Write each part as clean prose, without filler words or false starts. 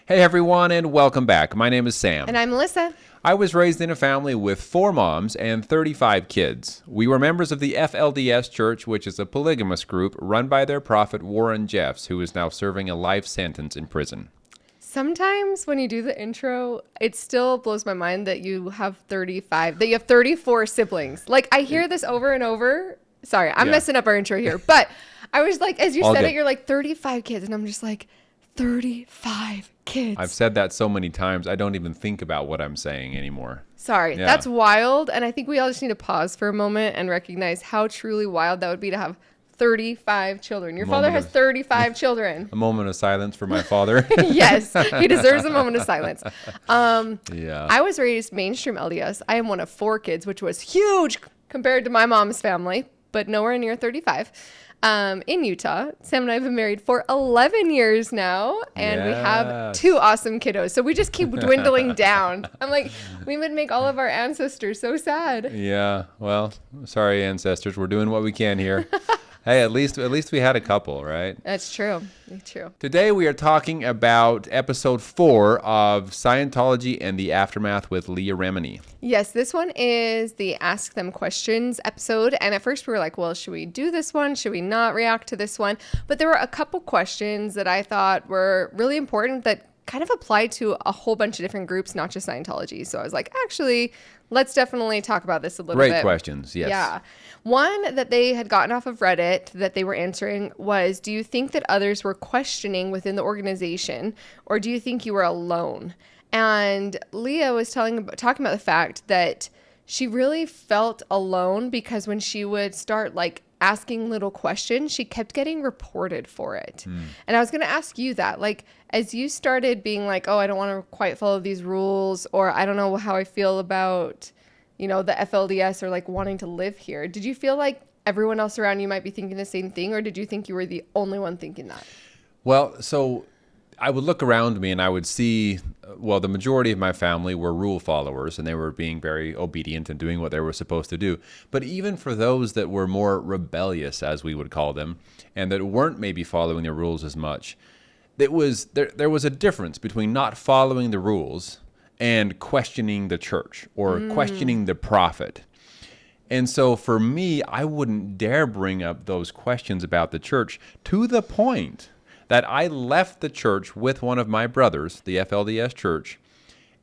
Hey everyone, and welcome back. My name is Sam. And I'm Melissa. I was raised in a family with 4 moms and 35 kids. We were members of the FLDS Church, which is a polygamous group run by their prophet Warren Jeffs, who is now serving a life sentence in prison. Sometimes when you do the intro, it still blows my mind that you have 34 siblings. Like, I hear this over and over. Sorry, I'm messing up our intro here. But I was like, as you said it, you're like 35 kids. And I'm just like, 35 kids. I've said that so many times, I don't even think about what I'm saying anymore. Sorry, that's wild. And I think we all just need to pause for a moment and recognize how truly wild that would be to have 35 children. Your father has 35 children. A moment of silence for my father. Yes, he deserves a moment of silence. I was raised mainstream LDS. I am one of 4 kids, which was huge compared to my mom's family, but nowhere near 35. In Utah. Sam and I have been married for 11 years now, and we have 2 awesome kiddos. So we just keep dwindling down. I'm like, we would make all of our ancestors so sad. Yeah, well, sorry, ancestors. We're doing what we can here. Hey, at least we had a couple, right? That's true. That's true. Today we are talking about episode 4 of Scientology and the Aftermath with Leah Remini. Yes, this one is the Ask Them Questions episode. And at first we were like, well, should we do this one? Should we not react to this one? But there were a couple questions that I thought were really important that kind of applied to a whole bunch of different groups, not just Scientology. So I was like, actually, let's definitely talk about this a little bit. Great questions, yes. Yeah. One that they had gotten off of Reddit that they were answering was, do you think that others were questioning within the organization, or do you think you were alone? And Leah was talking about the fact that she really felt alone because when she would start like asking little questions, she kept getting reported for it. And I was going to ask you that, like, as you started being like, oh, I don't want to quite follow these rules, or I don't know how I feel about, you know, the FLDS, or like wanting to live here. Did you feel like everyone else around you might be thinking the same thing, or did you think you were the only one thinking that? Well, so I would look around me and I would see, well, the majority of my family were rule followers and they were being very obedient and doing what they were supposed to do. But even for those that were more rebellious, as we would call them, and that weren't maybe following the rules as much, there was a difference between not following the rules and questioning the church or questioning the prophet. And so for me, I wouldn't dare bring up those questions about the church, to the point that I left the church with one of my brothers, the FLDS church,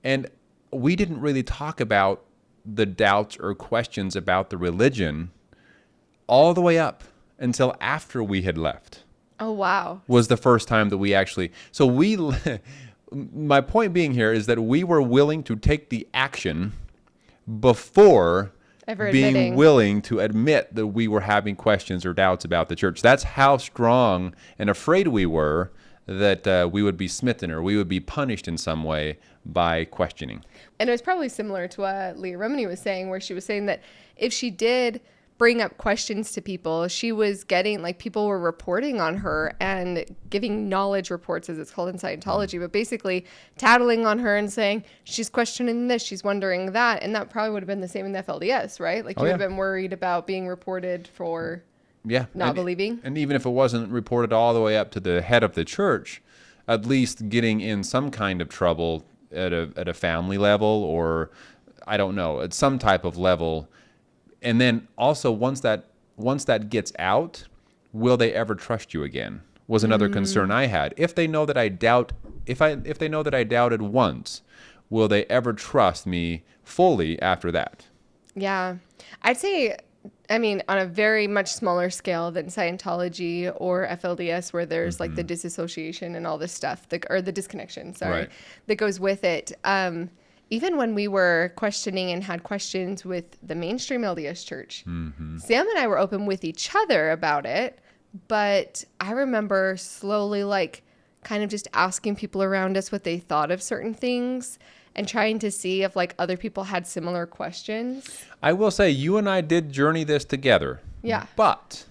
and we didn't really talk about the doubts or questions about the religion all the way up until after we had left. Oh, wow. Was the first time that we actually, my point being here is that we were willing to take the action before being willing to admit that we were having questions or doubts about the church. That's how strong and afraid we were that we would be smitten or we would be punished in some way by questioning. And it was probably similar to what Leah Remini was saying, where she was saying that if she did bring up questions to people, she was getting, like, people were reporting on her and giving knowledge reports, as it's called in Scientology, but basically tattling on her and saying, she's questioning this, she's wondering that. And that probably would have been the same in the FLDS, right? Like, you would have been worried about being reported for not believing. And even if it wasn't reported all the way up to the head of the church, at least getting in some kind of trouble at a family level, or I don't know, at some type of level. And then also once that gets out, will they ever trust you again? Was another concern I had. If they know that I doubted once, will they ever trust me fully after that? Yeah. I'd say, I mean, on a very much smaller scale than Scientology or FLDS, where there's like the disassociation and all this stuff, or the disconnection, that goes with it. Even when we were questioning and had questions with the mainstream LDS church, Sam and I were open with each other about it. But I remember slowly, like, kind of just asking people around us what they thought of certain things and trying to see if, like, other people had similar questions. I will say, you and I did journey this together. Yeah. But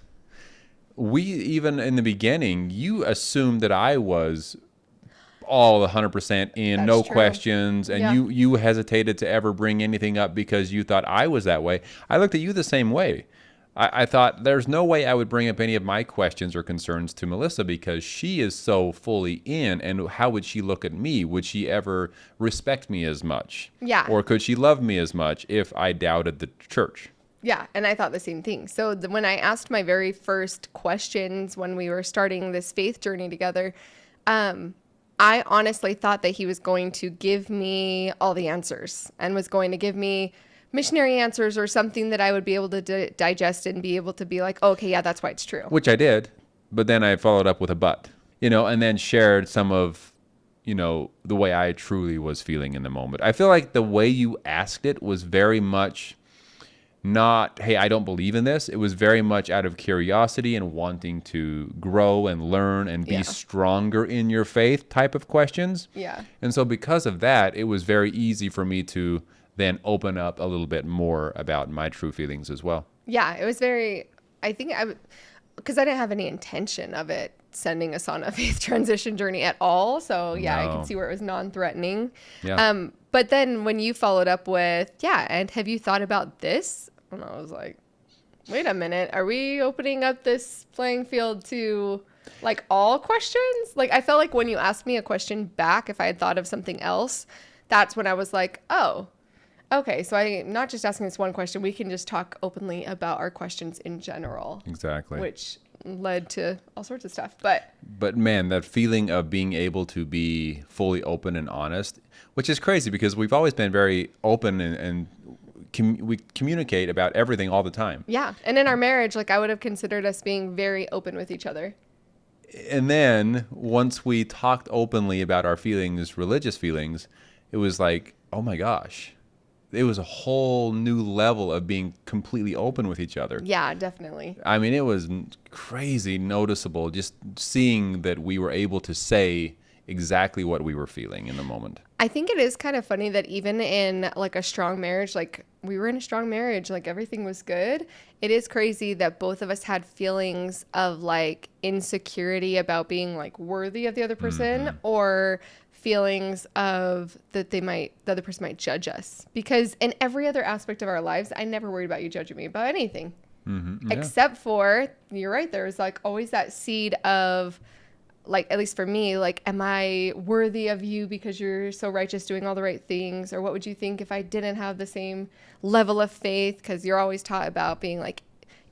we, even in the beginning, you assumed that I was all 100% in, That's no true. questions, and you hesitated to ever bring anything up because you thought I was that way. I looked at you the same way. I thought there's no way I would bring up any of my questions or concerns to Melissa because she is so fully in. And how would she look at me? Would she ever respect me as much? Yeah. Or could she love me as much if I doubted the church? Yeah, and I thought the same thing. So when I asked my very first questions when we were starting this faith journey together, I honestly thought that he was going to give me all the answers and was going to give me missionary answers or something that I would be able to digest and be able to be like, oh, okay, yeah, that's why it's true. Which I did, but then I followed up with a but, and then shared some of, the way I truly was feeling in the moment. I feel like the way you asked it was very much not, hey, I don't believe in this. It was very much out of curiosity and wanting to grow and learn and be stronger in your faith type of questions. Yeah. And so because of that, it was very easy for me to then open up a little bit more about my true feelings as well. Yeah, it was very, because I didn't have any intention of it sending us on a faith transition journey at all. So yeah, I could see where it was non-threatening. Yeah. But then when you followed up with, and have you thought about this? And I was like, wait a minute, are we opening up this playing field to like all questions? Like I felt like when you asked me a question back, if I had thought of something else, that's when I was like, oh, okay, so I'm not just asking this one question. We can just talk openly about our questions in general. Exactly. Which led to all sorts of stuff. But man, that feeling of being able to be fully open and honest, which is crazy because we've always been very open and we communicate about everything all the time. Yeah. And in our marriage, like I would have considered us being very open with each other. And then once we talked openly about our feelings, religious feelings, it was like, oh my gosh. It was a whole new level of being completely open with each other. Yeah, definitely. I mean, it was crazy noticeable just seeing that we were able to say exactly what we were feeling in the moment. I think it is kind of funny that even in like a strong marriage, like we were in a strong marriage, like everything was good. It is crazy that both of us had feelings of like insecurity about being like worthy of the other person or feelings of that the other person might judge us, because in every other aspect of our lives, I never worried about you judging me about anything, except for, you're right, there's like always that seed of like, at least for me, like, am I worthy of you because you're so righteous doing all the right things? Or what would you think if I didn't have the same level of faith? Because you're always taught about being like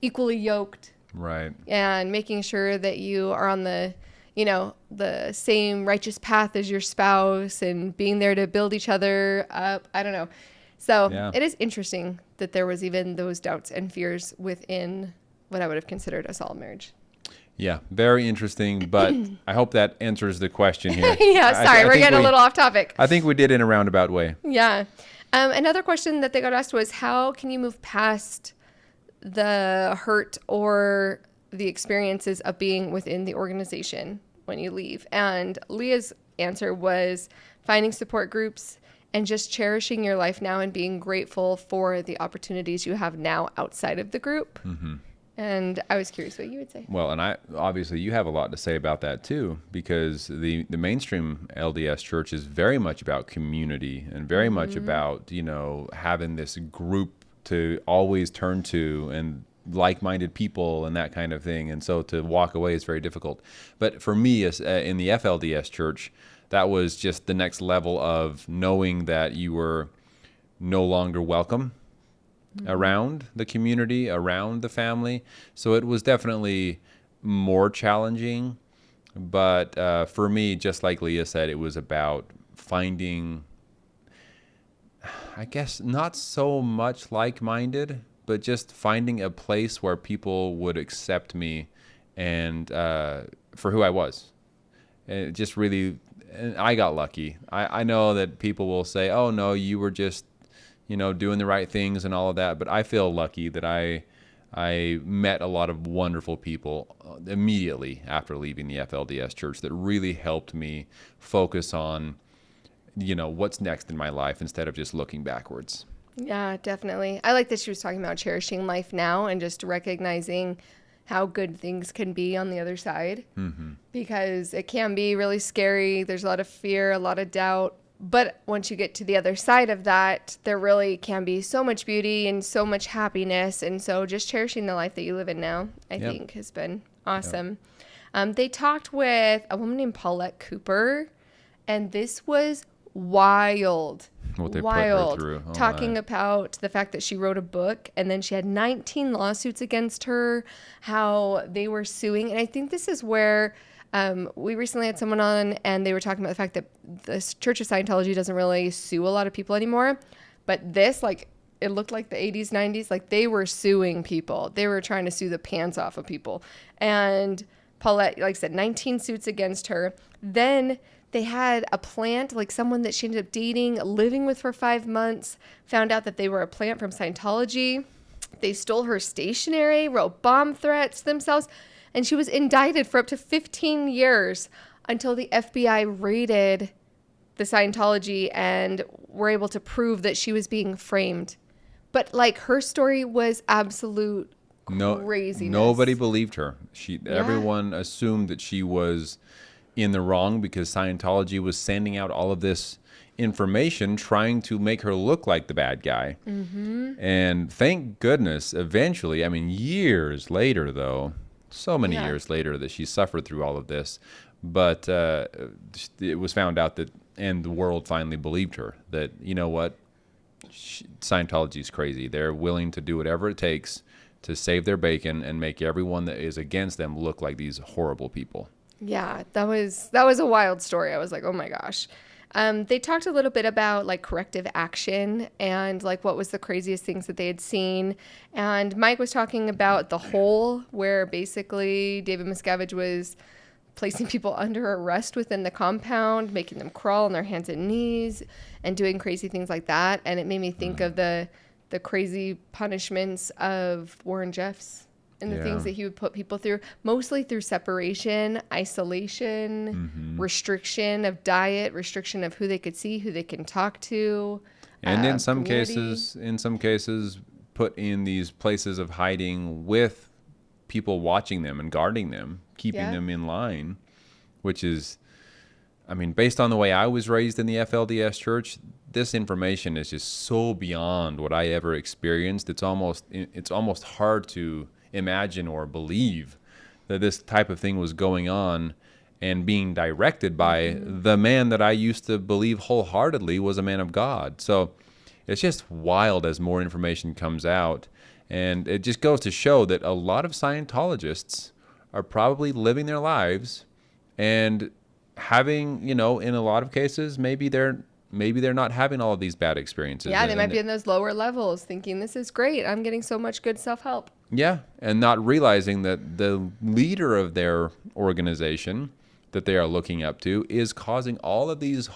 equally yoked, right? And making sure that you are on the the same righteous path as your spouse and being there to build each other up. I don't know. So It is interesting that there was even those doubts and fears within what I would have considered a solid marriage. Yeah, very interesting, but I hope that answers the question here. Sorry, we're getting a little off topic. I think we did in a roundabout way. Yeah. Another question that they got asked was, how can you move past the hurt or the experiences of being within the organization when you leave? And Leah's answer was finding support groups and just cherishing your life now and being grateful for the opportunities you have now outside of the group. Mm-hmm. And I was curious what you would say. Well, and obviously you have a lot to say about that too, because the mainstream LDS church is very much about community and very much about, having this group to always turn to and like-minded people and that kind of thing. And so to walk away is very difficult. But for me, in the FLDS church, that was just the next level of knowing that you were no longer welcome around the community, around the family. So it was definitely more challenging. But for me, just like Leah said, it was about finding, I guess, not so much like-minded, but just finding a place where people would accept me and for who I was. And it just really, and I got lucky. I know that people will say, oh, no, you were just, doing the right things and all of that. But I feel lucky that I met a lot of wonderful people immediately after leaving the FLDS church that really helped me focus on, what's next in my life instead of just looking backwards. Yeah, definitely. I like that she was talking about cherishing life now and just recognizing how good things can be on the other side, because it can be really scary. There's a lot of fear, a lot of doubt, But once you get to the other side of that, there really can be so much beauty and so much happiness. And so just cherishing the life that you live in now, I think has been awesome. They talked with a woman named Paulette Cooper, and this was wild. What they Wild. put her through. Oh, talking my. about the fact that she wrote a book and then she had 19 lawsuits against her, how they were suing. And I think this is where we recently had someone on and they were talking about the fact that the Church of Scientology doesn't really sue a lot of people anymore. But this, like, it looked like the 80s, 90s, like they were suing people. They were trying to sue the pants off of people. And Paulette, like I said, 19 suits against her. Then they had a plant, like someone that she ended up dating, living with for 5 months, found out that they were a plant from Scientology. They stole her stationery, wrote bomb threats to themselves, and she was indicted for up to 15 years until the FBI raided the Scientology and were able to prove that she was being framed. But like her story was absolute craziness. Nobody believed her. Everyone assumed that she was in the wrong because Scientology was sending out all of this information trying to make her look like the bad guy. Mm-hmm. And thank goodness, eventually, I mean, years later, though, so many years later that she suffered through all of this, but it was found out that, and the world finally believed her, that, you know what, Scientology is crazy. They're willing to do whatever it takes to save their bacon and make everyone that is against them look like these horrible people. Yeah, that was a wild story. I was like, oh my gosh. They talked a little bit about like corrective action and like what was the craziest things that they had seen. And Mike was talking about the hole where basically David Miscavige was placing people under arrest within the compound, making them crawl on their hands and knees and doing crazy things like that. And it made me think of the crazy punishments of Warren Jeffs and the things that he would put people through, mostly through separation, isolation, restriction of diet, restriction of who they could see, who they can talk to. And in some community. cases, put in these places of hiding with people watching them and guarding them, keeping them in line, which is, I mean, based on the way I was raised in the FLDS church, this information is just so beyond what I ever experienced. It's almost hard to imagine or believe that this type of thing was going on and being directed by the man that I used to believe wholeheartedly was a man of God. So it's just wild as more information comes out. And it just goes to show that a lot of Scientologists are probably living their lives and having, in a lot of cases, maybe they're not having all of these bad experiences. Yeah, they might be in those lower levels thinking, this is great. I'm getting so much good self-help. Yeah, and not realizing that the leader of their organization that they are looking up to is causing all of these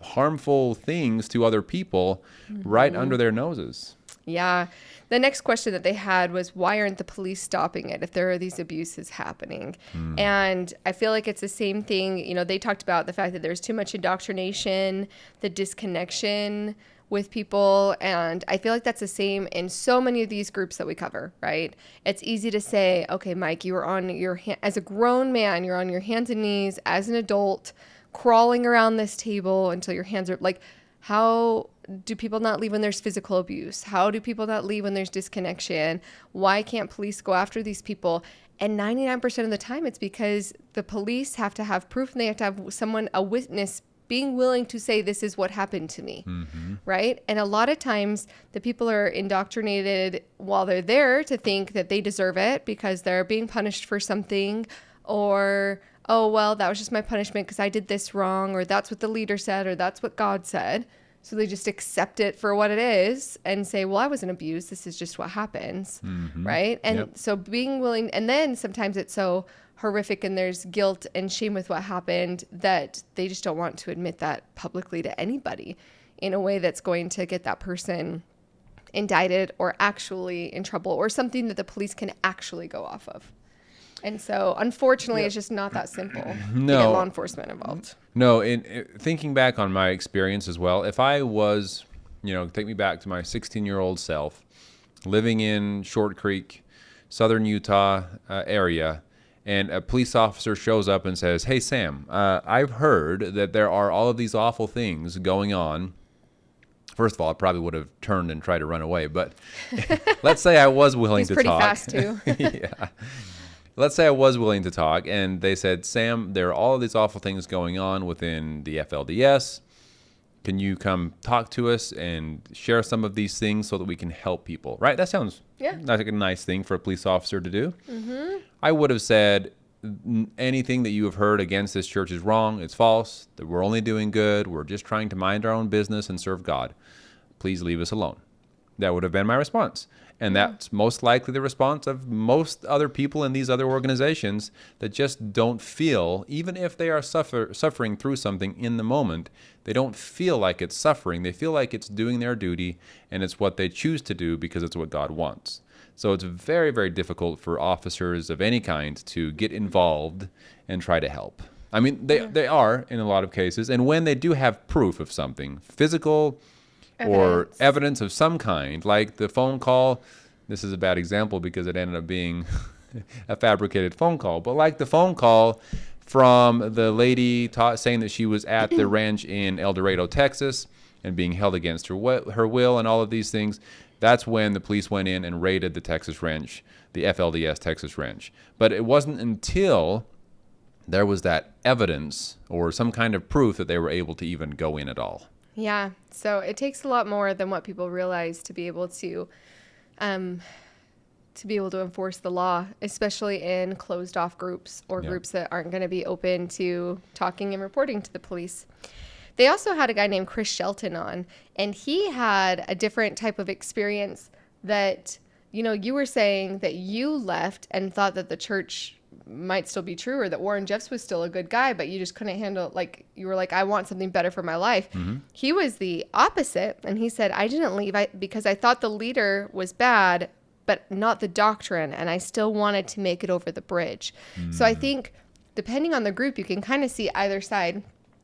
harmful things to other people right under their noses. Yeah. The next question that they had was, why aren't the police stopping it if there are these abuses happening? And I feel like it's the same thing. They talked about the fact that there's too much indoctrination, the disconnection with people. And I feel like that's the same in so many of these groups that we cover, right? It's easy to say, okay, Mike, you were on your as a grown man, you're on your hands and knees as an adult, crawling around this table until your hands are like, how do people not leave when there's physical abuse? How do people not leave when there's disconnection? Why can't police go after these people? And 99% of the time, it's because the police have to have proof and they have to have someone, a witness, being willing to say, this is what happened to me, right? And a lot of times the people are indoctrinated while they're there to think that they deserve it because they're being punished for something, or, oh, well, that was just my punishment because I did this wrong, or that's what the leader said, or that's what God said. So they just accept it for what it is and say, well, I wasn't abused. This is just what happens, right? And so being willing, and then sometimes it's so horrific and there's guilt and shame with what happened that they just don't want to admit that publicly to anybody in a way that's going to get that person indicted or actually in trouble or something that the police can actually go off of. And so, unfortunately, it's just not that simple to get law enforcement involved. No, in thinking back on my experience as well, if I was, take me back to my 16-year-old self, living in Short Creek, southern Utah area, and a police officer shows up and says, "Hey, Sam, I've heard that there are all of these awful things going on." First of all, I probably would have turned and tried to run away, but let's say I was willing to talk. He's pretty fast, too. Yeah. Let's say I was willing to talk, and they said, "Sam, there are all of these awful things going on within the FLDS. Can you come talk to us and share some of these things so that we can help people?" Right? That sounds like a nice thing for a police officer to do. Mm-hmm. I would have said, "Anything that you have heard against this church is wrong. It's false. That we're only doing good. We're just trying to mind our own business and serve God. Please leave us alone." That would have been my response. And that's most likely the response of most other people in these other organizations that just don't feel, even if they are suffering through something in the moment, they don't feel like it's suffering. They feel like it's doing their duty, and it's what they choose to do because it's what God wants. So it's very, very difficult for officers of any kind to get involved and try to help. I mean, they are in a lot of cases. And when they do have proof of something, physical or evidence of some kind, like the phone call. This is a bad example because it ended up being a fabricated phone call. But like the phone call from the lady saying that she was at the ranch in El Dorado, Texas, and being held against her will and all of these things, that's when the police went in and raided the Texas ranch, the FLDS Texas ranch. But it wasn't until there was that evidence or some kind of proof that they were able to even go in at all. Yeah, so it takes a lot more than what people realize to be able to enforce the law, especially in closed off groups or groups that aren't going to be open to talking and reporting to the police. They also had a guy named Chris Shelton on, and he had a different type of experience that, you were saying that you left and thought that the church might still be true, or that Warren Jeffs was still a good guy, but you just couldn't handle, you were like, I want something better for my life. Mm-hmm. He was the opposite. And he said, I didn't leave because I thought the leader was bad, but not the doctrine. And I still wanted to make it over the bridge. Mm. So I think depending on the group, you can kind of see either side.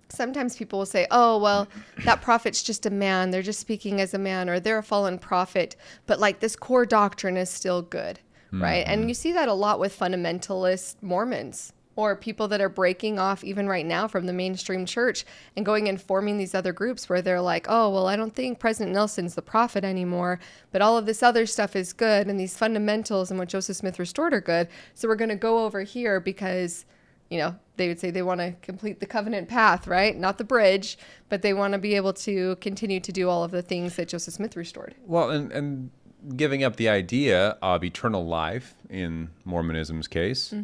Sometimes people will say, oh, well, that prophet's just a man. They're just speaking as a man, or they're a fallen prophet. But this core doctrine is still good. Right. And you see that a lot with fundamentalist Mormons or people that are breaking off even right now from the mainstream church and going and forming these other groups where they're like, oh, well, I don't think President Nelson's the prophet anymore, but all of this other stuff is good. And these fundamentals and what Joseph Smith restored are good. So we're going to go over here because, they would say they want to complete the covenant path, right? Not the bridge, but they want to be able to continue to do all of the things that Joseph Smith restored. Well, and giving up the idea of eternal life in Mormonism's case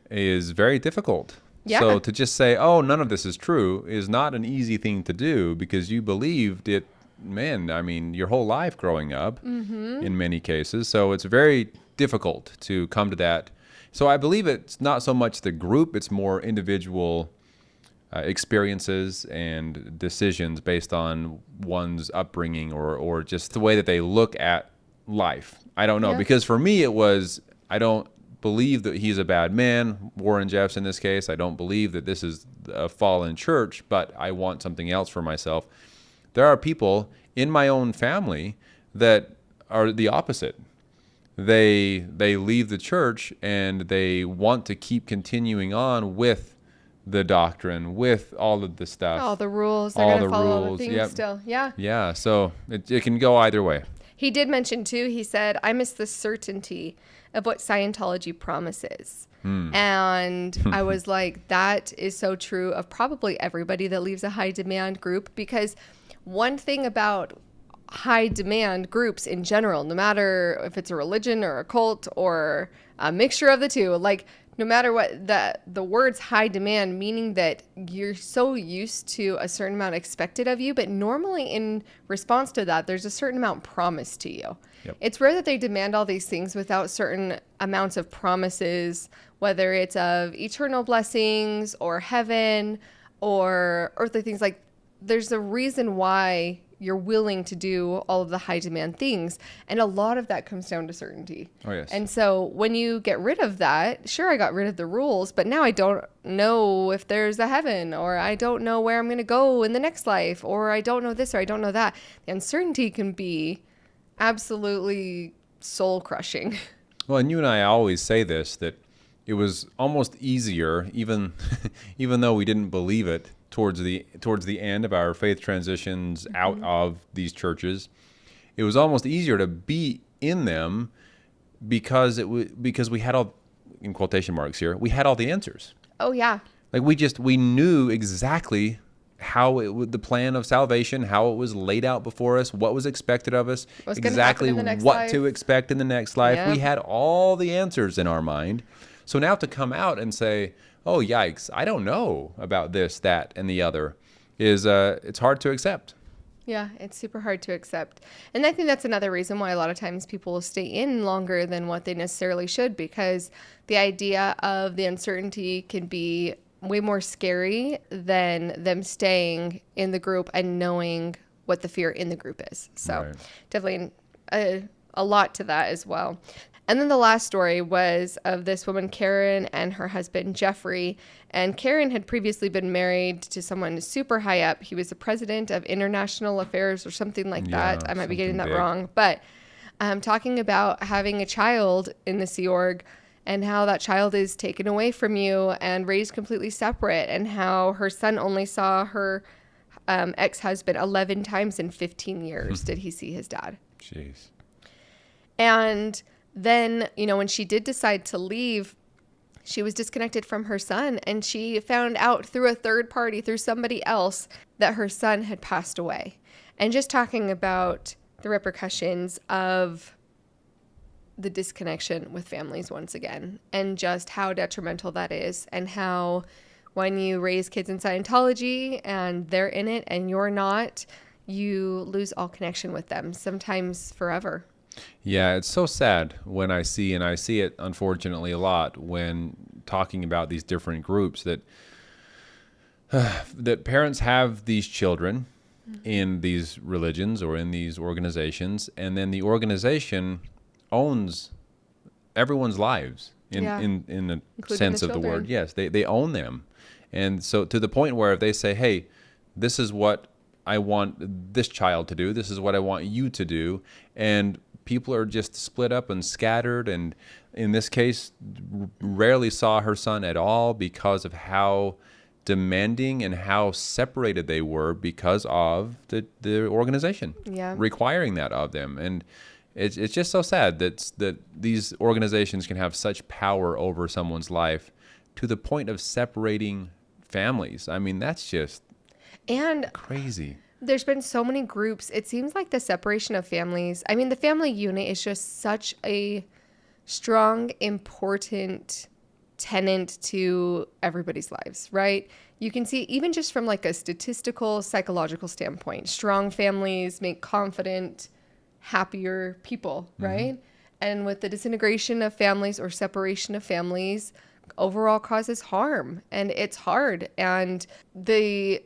is very difficult. Yeah. So to just say, oh, none of this is true is not an easy thing to do because you believed it, your whole life growing up in many cases. So it's very difficult to come to that. So I believe it's not so much the group, it's more individual experiences and decisions based on one's upbringing or just the way that they look at life. I don't know, because for me it was, I don't believe that he's a bad man, Warren Jeffs in this case. I don't believe that this is a fallen church, but I want something else for myself. There are people in my own family that are the opposite. They leave the church and they want to keep continuing on with the doctrine, with all of the stuff. All the rules. They're going to follow all the things still. Yeah. Yeah, so it can go either way. He did mention, too, he said, I miss the certainty of what Scientology promises. And I was like, that is so true of probably everybody that leaves a high demand group, because one thing about high demand groups in general, no matter if it's a religion or a cult or a mixture of the two, no matter what, the words high demand, meaning that you're so used to a certain amount expected of you, but normally in response to that, there's a certain amount promised to you. Yep. It's rare that they demand all these things without certain amounts of promises, whether it's of eternal blessings or heaven or earthly things. There's a reason why you're willing to do all of the high demand things. And a lot of that comes down to certainty. Oh, yes. And so when you get rid of that, sure, I got rid of the rules, but now I don't know if there's a heaven, or I don't know where I'm going to go in the next life, or I don't know this, or I don't know that. The uncertainty can be absolutely soul crushing. Well, and you and I always say this, that it was almost easier, even even though we didn't believe it towards the end of our faith transitions out of these churches. It was almost easier to be in them because because we had all, in quotation marks here, we had all the answers. Oh, yeah. Like we knew exactly how the plan of salvation, how it was laid out before us, what was expected of us, What's gonna exactly happen in the next what life. to expect in the next life. Yep. We had all the answers in our mind. So now to come out and say, "Oh, yikes, I don't know about this, that, and the other," is it's hard to accept. Yeah, it's super hard to accept. And I think that's another reason why a lot of times people will stay in longer than what they necessarily should, because the idea of the uncertainty can be way more scary than them staying in the group and knowing what the fear in the group is. So Right. definitely a lot to that as well. And then the last story was of this woman, Karen, and her husband, Jeffrey. And Karen had previously been married to someone super high up. He was the president of international affairs or something like that. Yeah, I might be getting that something big. wrong. But talking about having a child in the Sea Org and how that child is taken away from you and raised completely separate, and how her son only saw her ex-husband 11 times in 15 years did he see his dad. Jeez. And then, when she did decide to leave, she was disconnected from her son, and she found out through a third party, through somebody else, that her son had passed away. And just talking about the repercussions of the disconnection with families once again, and just how detrimental that is, and how when you raise kids in Scientology and they're in it and you're not, you lose all connection with them, sometimes forever. Yeah, it's so sad when I see it unfortunately a lot when talking about these different groups, that that parents have these children in these religions or in these organizations, and then the organization owns everyone's lives in Yeah. the Including sense the of the word. children. Yes, they own them. And so to the point where if they say, "Hey, this is what I want this child to do, this is what I want you to do," and people are just split up and scattered, and in this case rarely saw her son at all because of how demanding and how separated they were because of the organization Yeah. requiring that of them. And it's just so sad that these organizations can have such power over someone's life to the point of separating families. I mean, that's just And crazy. there's been so many groups. It seems like the separation of families. I mean, the family unit is just such a strong, important tenet to everybody's lives, right? You can see even just from like a statistical, psychological standpoint, strong families make confident, happier people, right? And with the disintegration of families or separation of families, overall causes harm, and it's hard. And the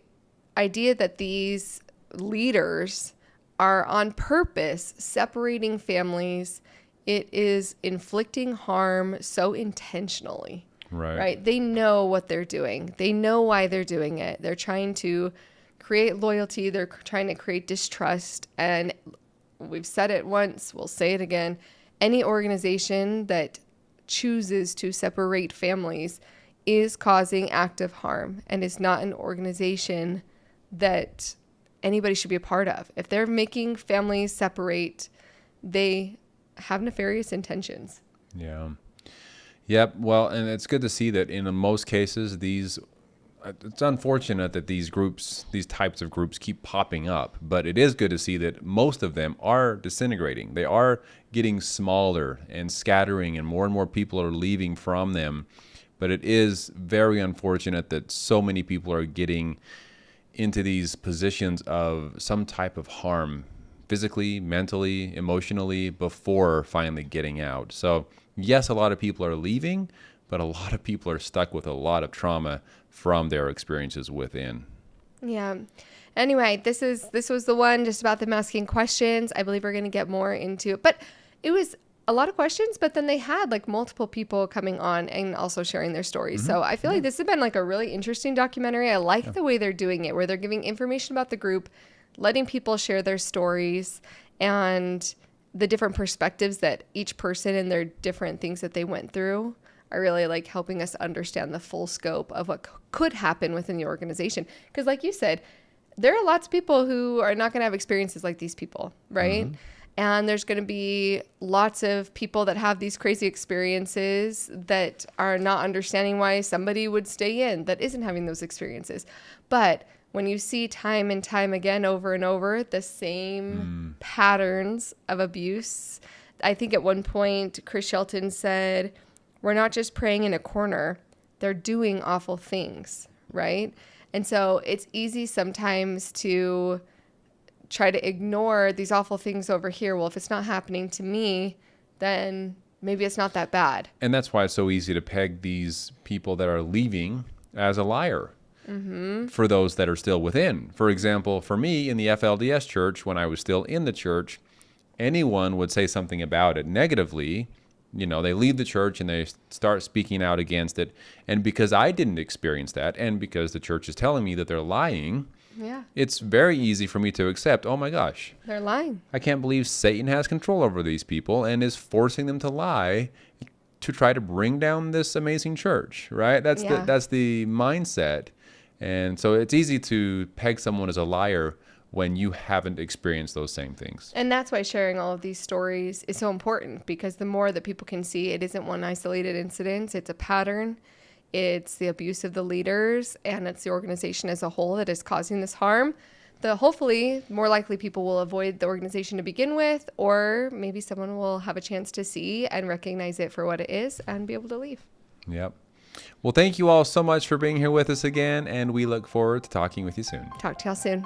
idea that these leaders are on purpose separating families, it is inflicting harm so intentionally, right? They know what they're doing. They know why they're doing it. They're trying to create loyalty. They're trying to create distrust. And we've said it once, we'll say it again. Any organization that chooses to separate families is causing active harm and is not an organization that anybody should be a part of. If they're making families separate, they have nefarious intentions. Yeah. Yep. Well, and it's good to see that in most cases, it's unfortunate that these types of groups keep popping up, but it is good to see that most of them are disintegrating. They are getting smaller and scattering, and more people are leaving from them. But it is very unfortunate that so many people are getting into these positions of some type of harm, physically, mentally, emotionally, before finally getting out. So yes, a lot of people are leaving, but a lot of people are stuck with a lot of trauma from their experiences within. Yeah. Anyway, this was the one just about them asking questions. I believe we're going to get more into it, but it was a lot of questions, but then they had like multiple people coming on and also sharing their stories. So I feel like this has been like a really interesting documentary. I like the way they're doing it, where they're giving information about the group, letting people share their stories and the different perspectives that each person and their different things that they went through are really like helping us understand the full scope of what could happen within the organization. Because like you said, there are lots of people who are not going to have experiences like these people, right? And there's going to be lots of people that have these crazy experiences that are not understanding why somebody would stay in that isn't having those experiences. But when you see time and time again, over and over, the same patterns of abuse, I think at one point, Chris Shelton said, we're not just praying in a corner, they're doing awful things, right? And so it's easy sometimes to try to ignore these awful things over here. Well, if it's not happening to me, then maybe it's not that bad. And that's why it's so easy to peg these people that are leaving as a liar for those that are still within. For example, for me in the FLDS church, when I was still in the church, anyone would say something about it negatively. They leave the church and they start speaking out against it. And because I didn't experience that, and because the church is telling me that they're lying, it's very easy for me to accept, oh my gosh, they're lying. I can't believe Satan has control over these people and is forcing them to lie to try to bring down this amazing church, right? That's the mindset. And so it's easy to peg someone as a liar when you haven't experienced those same things. And that's why sharing all of these stories is so important, because the more that people can see, it isn't one isolated incident, it's a pattern. It's the abuse of the leaders, and it's the organization as a whole that is causing this harm. Hopefully, more likely people will avoid the organization to begin with, or maybe someone will have a chance to see and recognize it for what it is and be able to leave. Yep. Well, thank you all so much for being here with us again, and we look forward to talking with you soon. Talk to y'all soon.